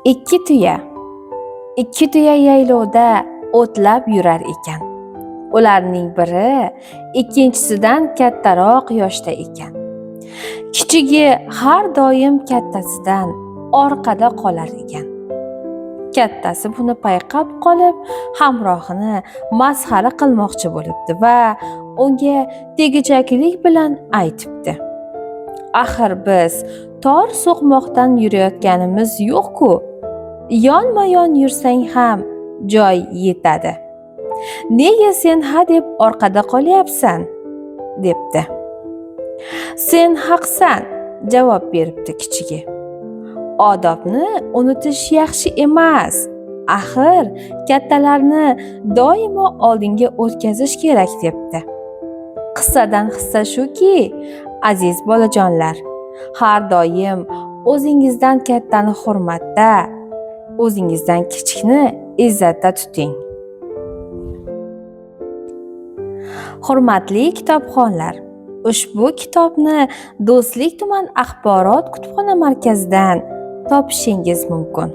Ikki tuya yaylovda o'tlab yurar ekan. Ularning biri ikkinchisidan kattaroq yoshda ekan. Kichigi har doim kattasidan orqada qolar ekan. Kattasi buni payqab qolib, hamrohini masxara qilmoqchi bo'libdi va unga tegijaklik bilan aytibdi: "Axir biz tor so'qmoqdan yurayotganimiz yo'q-ku. Yonma-yon yursang ham joy yetadi. Nega sen hadeb orqada qolyapsan?" debdi. "Sen haqsan", javob beribdi kichigi. "Odobni unutish yaxshi emas. Axir kattalarni doimo oldinga o'tkazish kerak", debdi. Qissadan hissa shuki, aziz bolajonlar, har doim o'zingizdan kattani hurmatda, o'zingizdan kichikni izzatda tuting. Hurmatli kitobxonlar, ushbu kitobni Do'stlik tuman axborot kutubxona markazidan topishingiz mumkin.